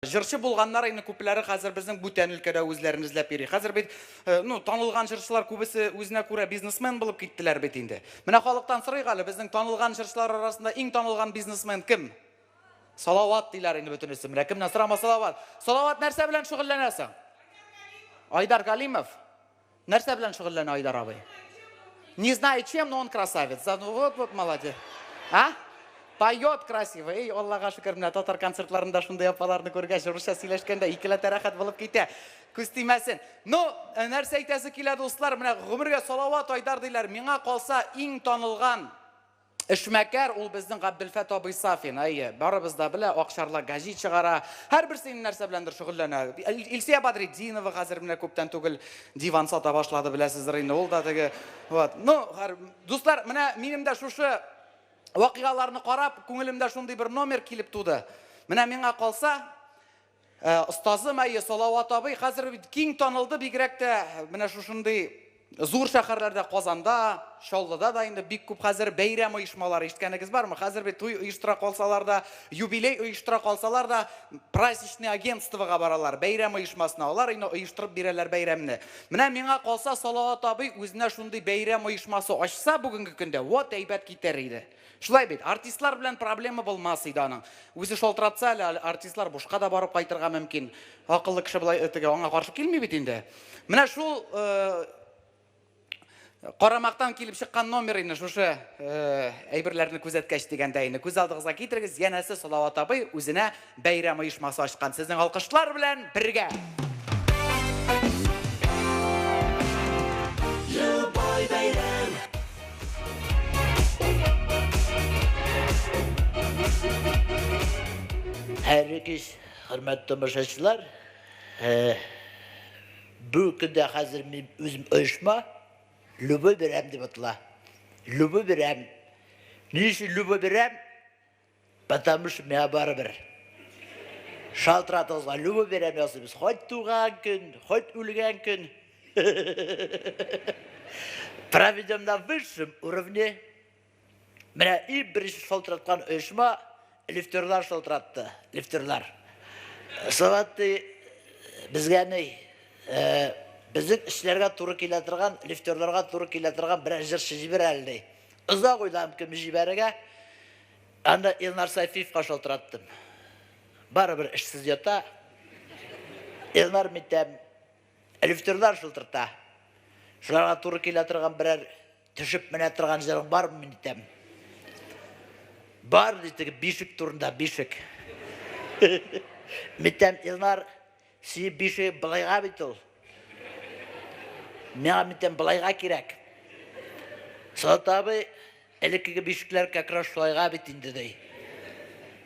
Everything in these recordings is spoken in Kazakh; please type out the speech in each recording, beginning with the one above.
Жыршы болғаннар айны көпілері қазір біздің бүтән өлкәдә өзләрін ізләп бері. Қазір бит танылған жыршылар көбісі өзіне күрә бизнесмен болып кеттілер бит инде. Менә халықтан сұрайық әле, біздің танылған жыршылар арасында ең танылған бизнесмен кім? Салават дейлер инде бөтенесі. Менә кімнен сұрама Салават. Салават нәрсә белән шөгыльләнәсең? Айдар Галимов. Нәрсә белән шөгыльләнә Айдар абый? Не знаю чем, но он красавец. Вот молодец. А? Поет красиво. Ей, Аллаға шүкір, мына татар концертларында шундай апаларны көргәч, русча сөйләшкәндә икеләтә рәхәт булып китә. Күз тимәсен. Ну, нәрсә әйтәсе килә дуслар, менә гомергә Салават Айдар диләр. Миңа калса иң танылган эшмәкәр ул безнең Габделфәт абый Сафин. Әйе, барыбыз да белә, акчарлар гәҗит чыгара. Һәрберсе нәрсә беләндер шөгыльләнә. Илсия Бадретдинова хәзер менә күптән түгел диван сата башлады, беләсездер инде. Ул да теге, вот. Ну, дуслар, менә минем дә шушы вакыйгаларны карап, күңелемдә шундый бер номер килеп туды. Менә миңа калса, остазым әйе Салават абый хәзер киң танылды, бигрәк тә менә шушындый зур шәһәрләрдә, Казанда, Чаллыда да инде бик күп хәзер бәйрәм оешмалары ишеткәнегез бармы? Хәзер бит туй оештыра калсалар да, юбилей оештыра калсалар да, праздничный агентствога баралар, бәйрәм оешмасына алар инде оештырып бирәләр бәйрәмне. Менә миңа калса Салават абый үзенә шундый бәйрәм оешмасы ачса бүгенге көндә, вот әйбәт китәр иде. Шулай бит, артистлар белән проблема булмас иде аның. Үзе шалтыратса әле артистлар бушка да барып кайтырга мөмкин. Акыллы кеше булай теге аңа каршы килми бит инде. Менә шул Карамактан килеп чыккан номер инде шушы әйберләрне күзәткәч дигәндә инде. Күз алдыгызга китерегез, янәсе Салават абый үзенә бәйрәм оешмасы ачкан. Сезнең алкышлар белән бергә. Любой бәйрәм. Herkes, hürmetli tamашачылар, bu günde hazır özüm ölçme, любой берем деп атала. Любой берем. Ниши любой берем? Потому что меня барыбер. Шалтыратыңызға любой берем ясыбыз. Хоть туған күн, хоть өлген күн. Проведем на высшем уровне. Менә и бірінші шалтыратқан ölçme лифтерлар шалтыратты. Лифтерлар. Саватты бізгәне біздің ішлерге туры келетірген, лифтерларға туры келетірген бір жыршы жібер әлді. Ұзақ ойлам кім жіберіге, анда Илнар Сайфиевқа шалтыраттым. Бары бір ішсіз ята, Илнар меттем, лифтерлар шалтырта. Шыларға туры келетірген бір түшіп міне тұрған жерің бар мын меттем. Бар дейтігі бишік турында бишік. Меттем Илнар, сі бишік бұлайға бейтіл. Меға меттем бұлайға керек. Салат абы, әлікігі бишіклер кәкіраш шулайға бейтінді дей.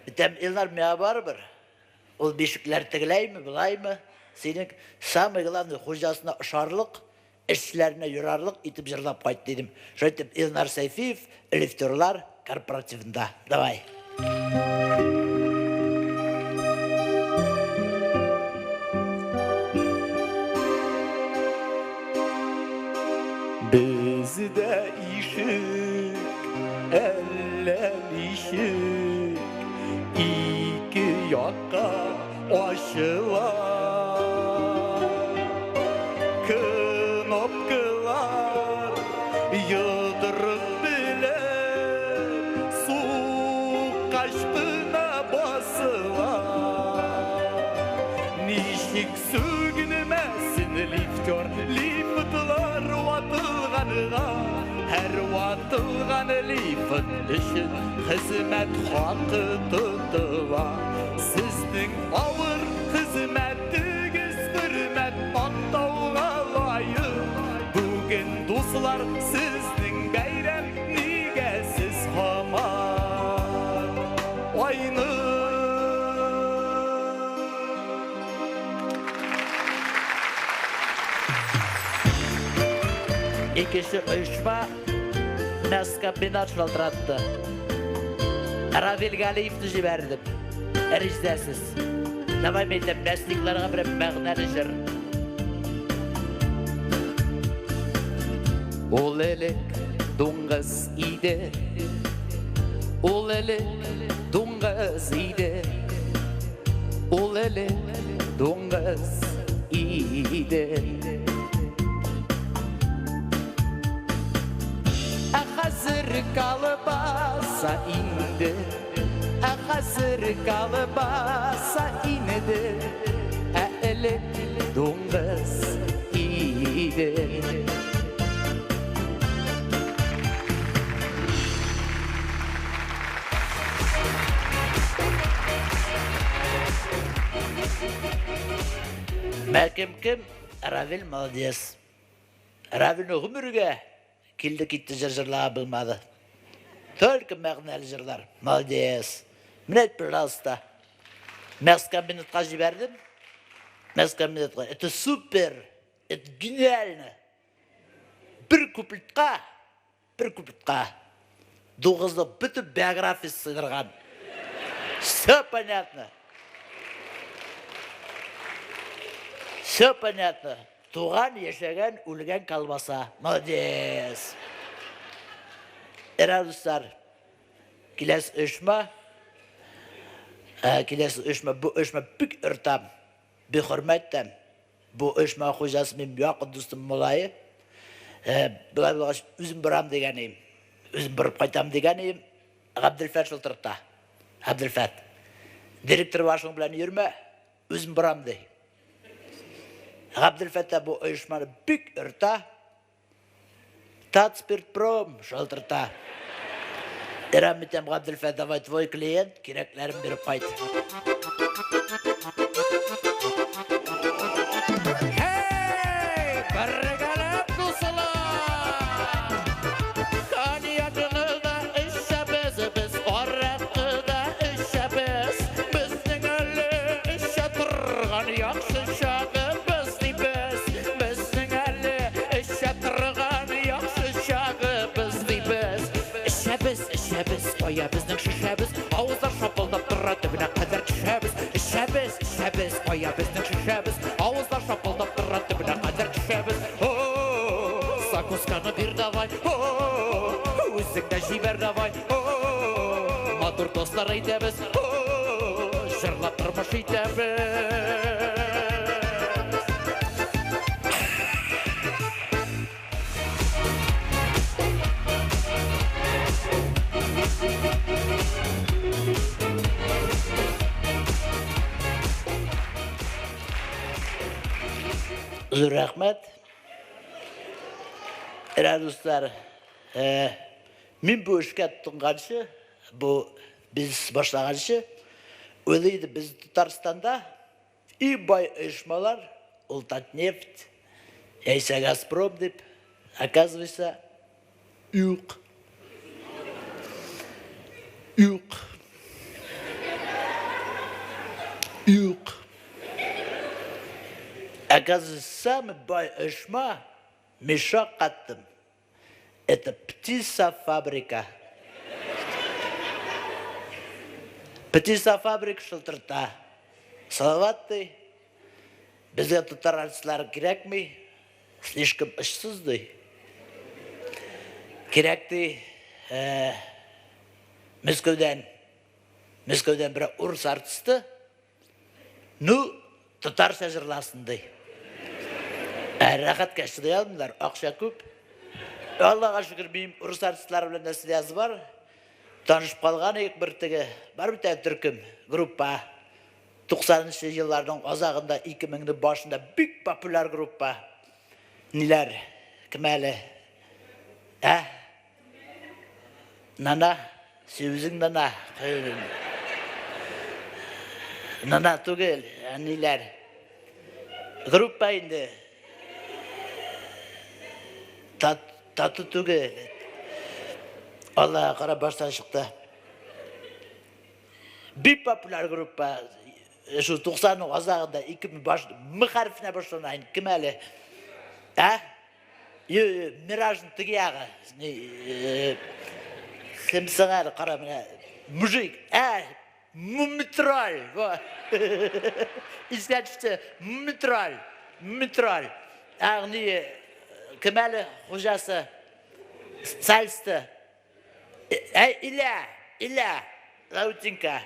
Меттем Илнар меға бар бір. Ол бишіклер тігілеймі, бұлаймы? Сенің самый главный хужасына ұшарлық, ішшілеріне юрарлық итіп жырлап қайт дедім. Шөйтім Илнар Сайфиев, лифтерлар корпоративында. Давай. Bizde işik, ellem işik, iki yakka aşılar, knopkalar yıldırıp bile su kaşkına basılar. Nişik sögünmesin liftör, liftlar vatılganıga, her vatılganı lifit işin hizmet hakkı tutuva. Sizдің ağır hizmetiniz hürmet maqtauga layık. Bugün dostlar sizдің bәйрәм nigesiz hamar oyны. İkisi uyuşma, Naskabinat şaltırattı. Ravil Galiyev'ni jiberdim. Erişdəsiz. Devam edip mesliklerine bir məğnəli jır. Ol elek doңғыз иде, ol elek doңғыз иде, Ol ele doңғыз иде. Hazır kalbasa indi, hazır kalbasa indi, ele doңғыз иде. Мәкем Равил молодец. Равил'in ғұмырға келді кетті жырлаға білмады. Только мәғнәлі жырлар. Молодец. Міне пожалуйста. Мәскамбинетқа жібердім. Мәскамбинетқа. Это супер. Это гениально. Бір куплетқа. Доғызды бүті биографиясы сыдырған. Все понятно. Все понятно. Туған, ешеген, өлген қалбаса. Молодец. Достар, келесі үшма. Бұл үшма бүк үртам. Бүк үрметтім. Бұл үшма қожасы мен яқын достым молайы. Бұлай болғаш өзім бұрам дегенейім. Өзім бұрып қайтам дегенейім. Ғабділфәт жылтыртта. Ғабділфәт. Директор вашың білән ерме. Өзім бұрам дей. Ғабділфәтті бұл ұйышманы бүк үрта, Татспиртпром жылтырта. Ирамитем Ғабділфәт, давай твой клиент, кереклерін беріп қайт. Qoya bizning shishamiz, ovozlar shapildab turadi, bina qadar tushamiz. Ishamiz, qoya bizning shishamiz, ovozlar shapildab turadi, bina qadar tushamiz. Sakuskani bir davay, o'zingda jiber davay. Matur do'stlar aytamiz, shirlab turmush aytamiz. Uzun rahmet. Dostlar, men bu ishga tutingancha, bu biz boshlagancha, o'ylaydi biz Tataristonda boy uyushmalar, Ultatneft, Yaysa Gazprom deb, оказывается, yo'q. Оказывается, самый бай ишма мешок каттым. Это птицефабрика. Птицефабрика шылтырта. Салаватты. Бізге татарстар керекми? Слишком ішсізді. Керекті Мәскеуден бір ұрыс артысты. Татарша жырласынды. Рахат кәшті алдымдар, ақша көп. Аллаға шүкір, бейім ұрыс артыстлары білен нәсілязы бар. Танышып қалған ек біртігі. Бар бітәк түркім, группа. 90-шы жыллардың азағында 2000-ді башында бүк популяр группа. Нелер, кім әлі? Нана, сөзің нана. Нана түгел, нелер. Группа енді. Тату түгел. Аллаға қара баштан шықты. Бүк популяр группа. Şu 90'ın azağında 2000 başında mı harfine başlanayın kim öyle? Mirajın tıgiyağı. Kim sana karamına? Müzik. Mitral. İskeçte mitral. Ağni kim öyle hocası? Salstı. İlla. Lautinka.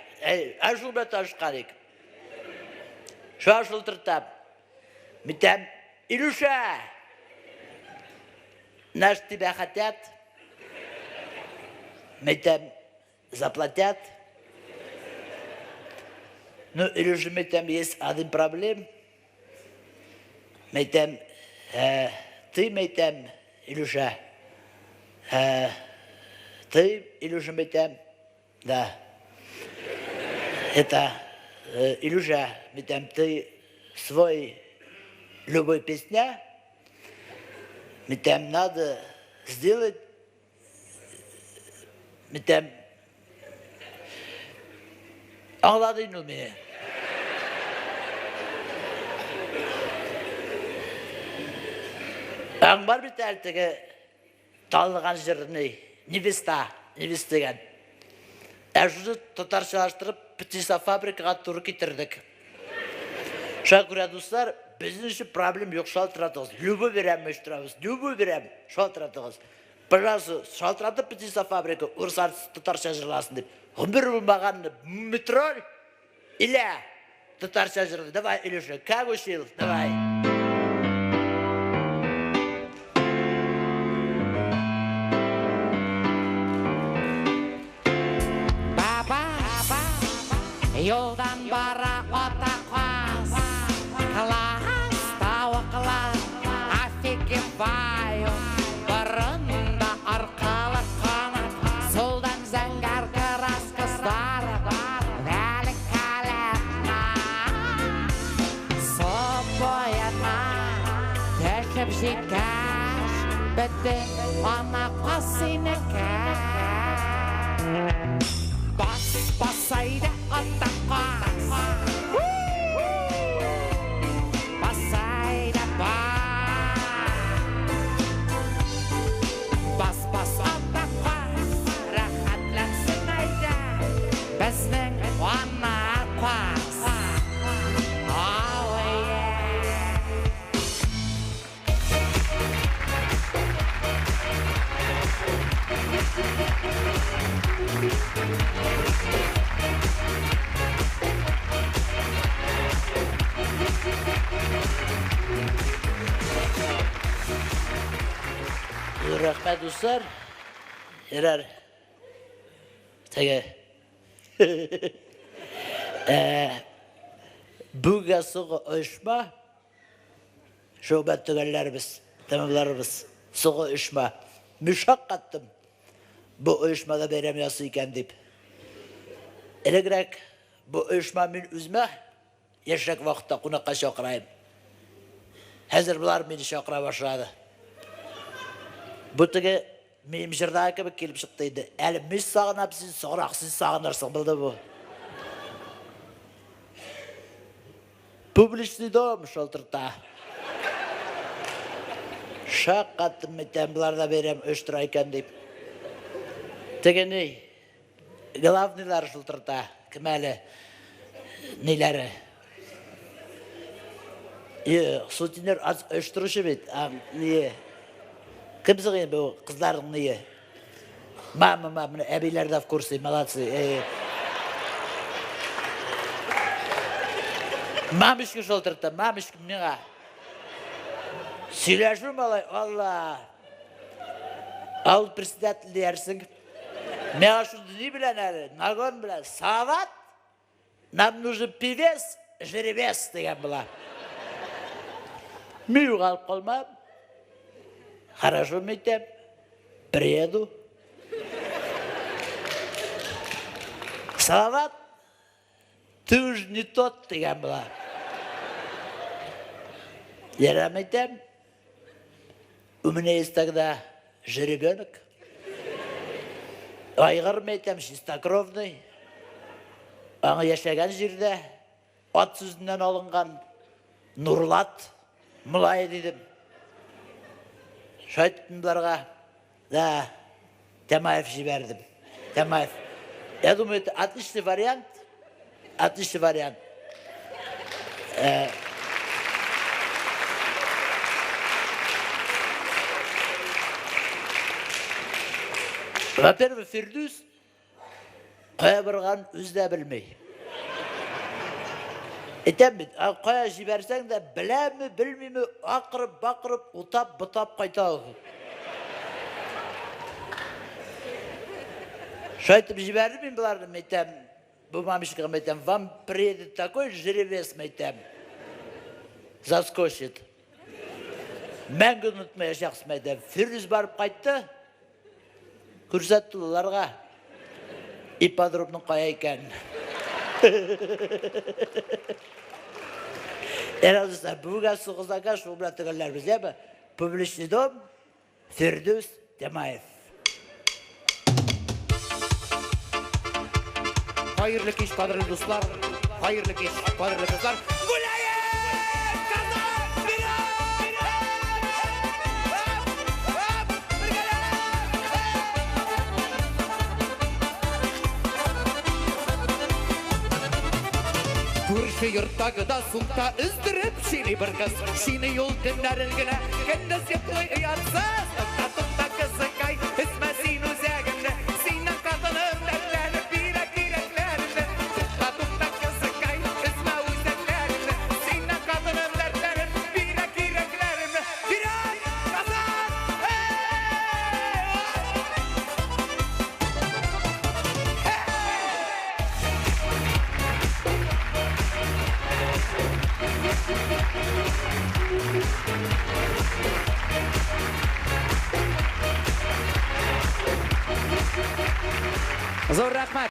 Ajubet aşkarik. Şa şıltırtam. Mittem Ilüşa. Наш тебя хотят. Mittem заплатят. Ну, Илюша, mittem есть один проблем. Mittem ты, mittem Илюша. Ты, Илюша, mittem. Да. Это Илюша, mittem ты свой любой песня. Mittem надо сделать. Mittem anladın mı beni? Var bir tane tanılan жерini, Невеста деген. Әжүзі татаршалаштырып, птиса фабрикаға тұры кетірдік. Шақыря достар, біздің үшін проблем жоқ, шалтыратығыз. Любой берем өштірамыз, любой берем, шалтыратығыз. Пожалуйста, шалтыратып птиса фабрика, ұрсар татарша жырласын деп. Ғымбір болмағанды метроль, или татарша жырлы. Давай, Илюша, как учил? Давай. Yoldan bara ota қас, класс, тауы класс, офигеваю, бұрында арқалы қанат, солдан зәңгар қырас қыздар, әлі кәлемна, собойына, тәшіп жекаш, бітті ана қасыны кәш. Басайды атақас, басайды бас атақас, рахатлансын айда, біздің ана қас. Рахмет достар. Ерер. Теге. Бүгін соғы ұшма. Шоғбет түгелеріміз, тамамларымыз. Соғы ұшма. Мүшақ қаттым. Бұл ұшмада берем ясы екен деп. Әлігірек, бұл ұшма мен үзме. Ешек вақытта қунаққа шоқырайым. Әзір бұлар мені шоқыра башылады. Бұтыға менің жырдағы кебі келіп шықтайды. Әлі мес сағынап сіз соғырақ сіз сағынырсың білді бұл. Публичный дом шолтырта. Шақ қаттым меттен бұларда берем өштір айкен деп. Тегені главныйлар шолтырта. Кім әлі нейлері. Сутинер аз өштіруші бет. Не? Кімсі ғайын бұл қыздардың неге? Мама, әбейлерді в курсы, молодцы. Мамышкі жолтыртты, мамышкі меға. Сөйләшу малай, Алла. Ауыл председатель ерсің. Меға шуды не білән әлі? Нагон білән. Сават, нам нужен певес, жеребес деген бұла. Меу қалып қолмам. Хорошо, Митем, приеду. Салават, ты уж не тот, ты я была. Я Митем, у меня есть тогда жеребенок. Айғыр Митем чистокровный. Аңы яшаған жерде ат сүзінен алынған Нұрлат Мұлай дедім. Шайттымдарға, да, Темаев жібердім. Темаев. Я думаю, это отличный вариант. Отличный вариант. Во-первых, Фирдус қоя бұрған өзді білмей. Айтам мен, қоя жіберсең де біләме, білмейме, ақырып, бақырып, ұтап, бұтап қайта. Шайтып жіберді мен бұлардың, айтам, бұл мамышқығым, айтам, вам приедет такой жеребес, айтам, заскочит. Мәңгі ұнытмай жақсы, айтам, Фирүз барып қайтты, көрсетті оларға, ипподробның қоя екен. Эразыста буга сугузака шубратыгалар бизебе. Публичный дом Фирдус Темаев. Hayırlı kış kadırlı dostlar, hayırlı kış kadırlı kızlar. Көрші yurttағы да сұлта үздіріп шені бір қыз, шені yol dinlerine kendi seploy uyatsız. Tatımda kızı kay, isme sin üzerinde, sinen kadının derlerine birek yüreklerinde. Tatımda kızı kay, isme üzerinde, sinen kadının derlerine birek yüreklerinde. Birek kazan! Zor rahmat.